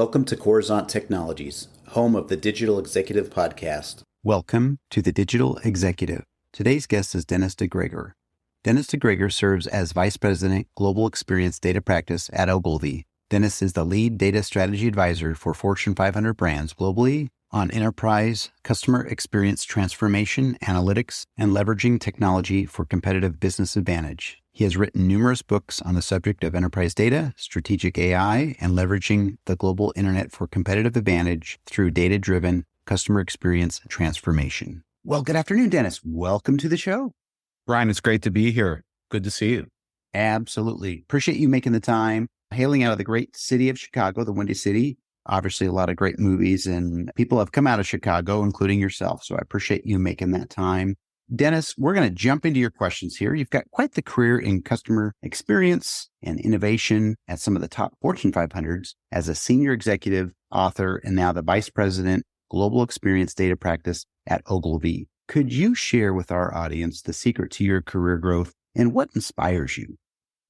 Welcome to Coruzant Technologies, home of the Digital Executive Podcast. Welcome to the Digital Executive. Today's guest is Dennis DeGregor. Dennis DeGregor serves as Vice President, Global Experience Data Practice at Ogilvy. Dennis is the lead data strategy advisor for Fortune 500 brands globally on enterprise customer experience transformation, analytics, and leveraging technology for competitive business advantage. He has written numerous books on the subject of enterprise data, strategic AI, and leveraging the global internet for competitive advantage through data-driven customer experience transformation. Well, good afternoon, Dennis. Welcome to the show. Brian, it's great to be here. Good to see you. Absolutely. Appreciate you making the time. Hailing out of the great city of Chicago, the Windy City. Obviously, a lot of great movies and people have come out of Chicago, including yourself. So I appreciate you making that time. Dennis, we're going to jump into your questions here. You've got quite the career in customer experience and innovation at some of the top Fortune 500s as a senior executive, author, and now the vice president, global experience data practice at Ogilvy. Could you share with our audience the secret to your career growth and what inspires you?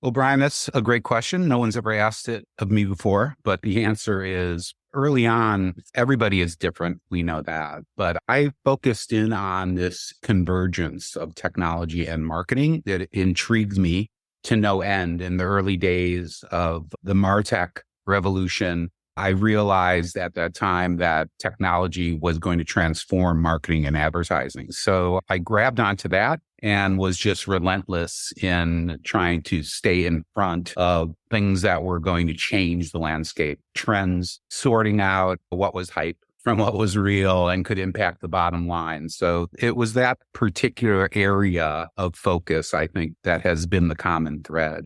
Well, Brian, that's a great question. No one's ever asked it of me before, but the answer is early on, everybody is different. We know that. But I focused in on this convergence of technology and marketing that intrigued me to no end. In the early days of the MarTech revolution, I realized at that time that technology was going to transform marketing and advertising. So I grabbed onto that and was just relentless in trying to stay in front of things that were going to change the landscape, trends, sorting out what was hype from what was real and could impact the bottom line. So it was that particular area of focus, I think, that has been the common thread.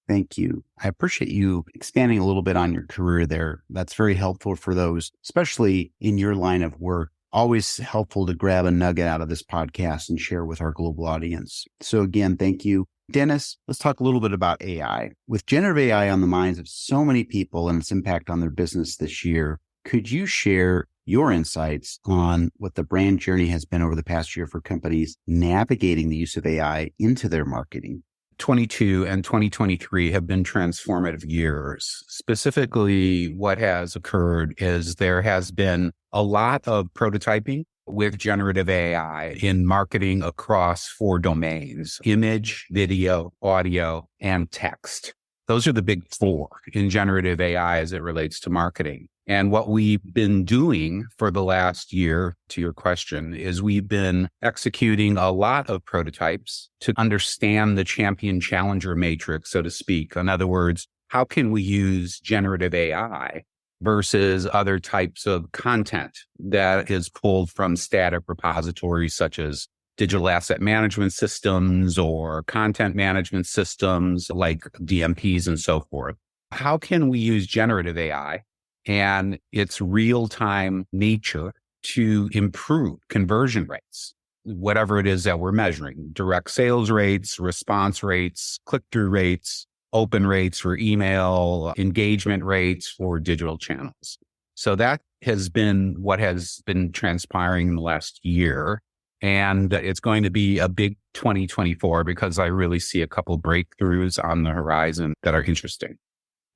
Thank you. I appreciate you expanding a little bit on your career there. That's very helpful for those, especially in your line of work. Always helpful to grab a nugget out of this podcast and share with our global audience. So again, thank you. Dennis, let's talk a little bit about AI. With generative AI on the minds of so many people and its impact on their business this year, could you share your insights on what the brand journey has been over the past year for companies navigating the use of AI into their marketing? 2022 and 2023 have been transformative years. Specifically, what has occurred is there has been a lot of prototyping with generative AI in marketing across 4 domains: image, video, audio, and text. Those are the big 4 in generative AI as it relates to marketing. And what we've been doing for the last year, to your question, is we've been executing a lot of prototypes to understand the champion challenger matrix, so to speak. In other words, how can we use generative AI versus other types of content that is pulled from static repositories such as digital asset management systems or content management systems like DMPs and so forth? How can we use generative AI and its real-time nature to improve conversion rates, whatever it is that we're measuring: direct sales rates, response rates, click-through rates, open rates for email, engagement rates for digital channels. So that has been what has been transpiring in the last year. And it's going to be a big 2024 because I really see a couple breakthroughs on the horizon that are interesting.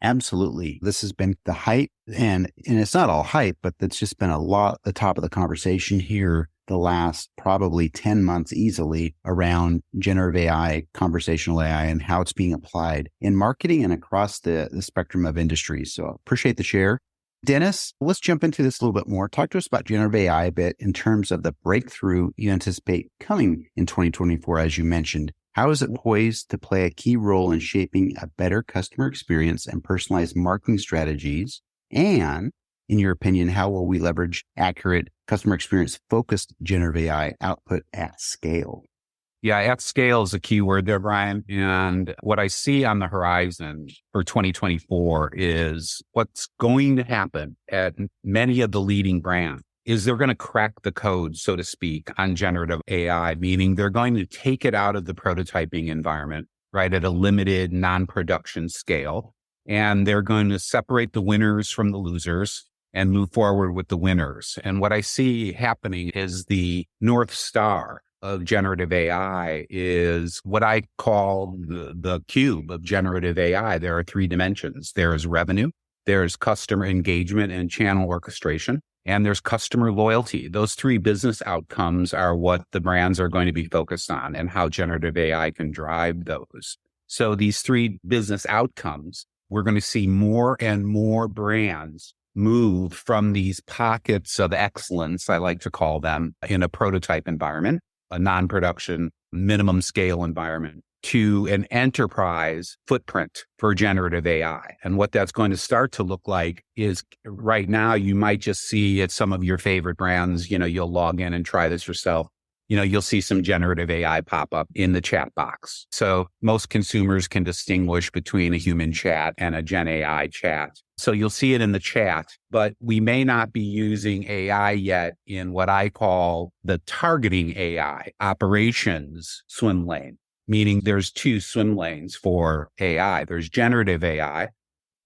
Absolutely. This has been the hype, and it's not all hype, but it's just been a lot at the top of the conversation here the last probably 10 months easily around generative AI, conversational AI, and how it's being applied in marketing and across the spectrum of industries. So appreciate the share. Dennis, let's jump into this a little bit more. Talk to us about generative AI a bit in terms of the breakthrough you anticipate coming in 2024, as you mentioned. How is it poised to play a key role in shaping a better customer experience and personalized marketing strategies? And in your opinion, how will we leverage accurate customer experience focused generative AI output at scale? Yeah, at scale is a key word there, Brian. And what I see on the horizon for 2024 is what's going to happen at many of the leading brands is they're going to crack the code, so to speak, on generative AI, meaning they're going to take it out of the prototyping environment, right, at a limited non-production scale. And they're going to separate the winners from the losers and move forward with the winners. And what I see happening is the North Star of generative AI is what I call the cube of generative AI. There are 3 dimensions. There is revenue, there's customer engagement and channel orchestration, and there's customer loyalty. Those three business outcomes are what the brands are going to be focused on and how generative AI can drive those. So these three business outcomes, we're going to see more and more brands move from these pockets of excellence, I like to call them, in a prototype environment, a non-production, minimum scale environment, to an enterprise footprint for generative AI. And what that's going to start to look like is right now, you might just see at some of your favorite brands, you'll log in and try this yourself. You'll see some generative AI pop up in the chat box. So most consumers can distinguish between a human chat and a Gen AI chat. So you'll see it in the chat, but we may not be using AI yet in what I call the targeting AI operations swim lane, meaning there's two swim lanes for AI. There's generative AI,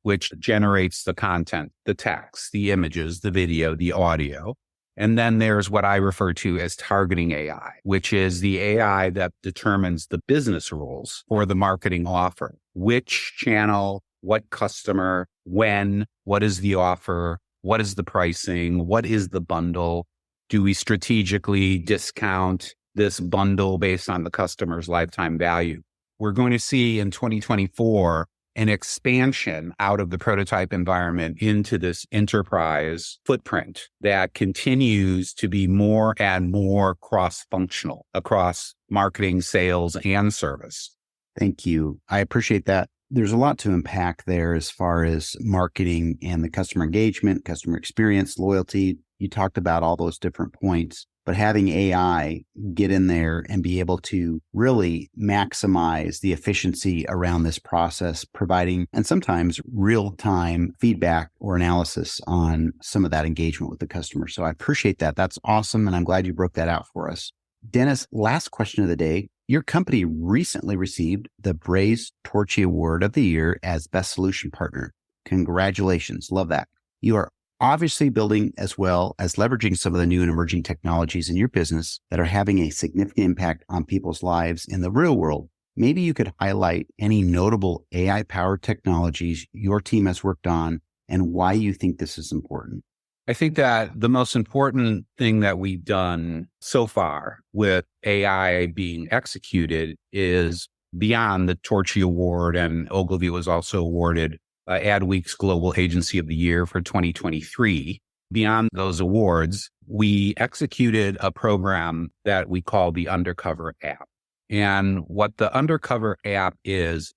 which generates the content, the text, the images, the video, the audio. And then there's what I refer to as targeting AI, which is the AI that determines the business rules for the marketing offer. Which channel, what customer, when, what is the offer, what is the pricing, what is the bundle? Do we strategically discount this bundle based on the customer's lifetime value? We're going to see in 2024 an expansion out of the prototype environment into this enterprise footprint that continues to be more and more cross-functional across marketing, sales, and service. Thank you. I appreciate that. There's a lot to unpack there as far as marketing and the customer engagement, customer experience, loyalty. You talked about all those different points, but having AI get in there and be able to really maximize the efficiency around this process, providing and sometimes real-time feedback or analysis on some of that engagement with the customer. So I appreciate that. That's awesome. And I'm glad you broke that out for us. Dennis, last question of the day. Your company recently received the Braze Torchy Award of the Year as Best Solution Partner. Congratulations. Love that. You are obviously building as well as leveraging some of the new and emerging technologies in your business that are having a significant impact on people's lives in the real world. Maybe you could highlight any notable AI-powered technologies your team has worked on and why you think this is important. I think that the most important thing that we've done so far with AI being executed is beyond the Torchy Award, and Ogilvy was also awarded Adweek's Global Agency of the Year for 2023. Beyond those awards, we executed a program that we call the Undercover app. And what the Undercover app is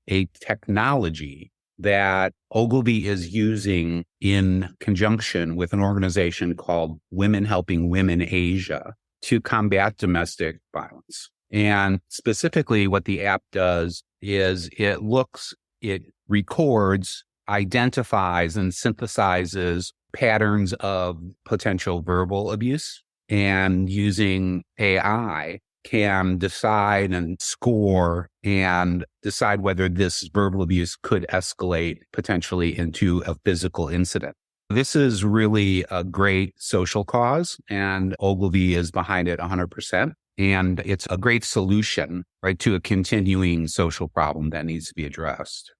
a technology that Ogilvy is using in conjunction with an organization called Women Helping Women Asia to combat domestic violence. And specifically what the app does is it records, identifies, and synthesizes patterns of potential verbal abuse, and using AI can decide and score and decide whether this verbal abuse could escalate potentially into a physical incident. This is really a great social cause, and Ogilvy is behind it 100%. And it's a great solution, right, to a continuing social problem that needs to be addressed.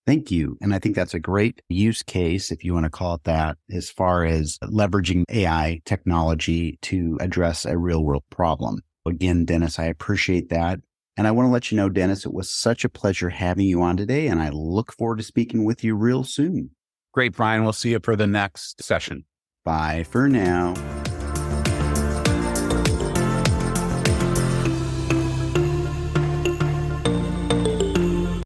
Thank you. And I think that's a great use case, if you want to call it that, as far as leveraging AI technology to address a real world problem. Again, Dennis, I appreciate that. And I want to let you know, Dennis, it was such a pleasure having you on today, and I look forward to speaking with you real soon. Great, Brian. We'll see you for the next session. Bye for now.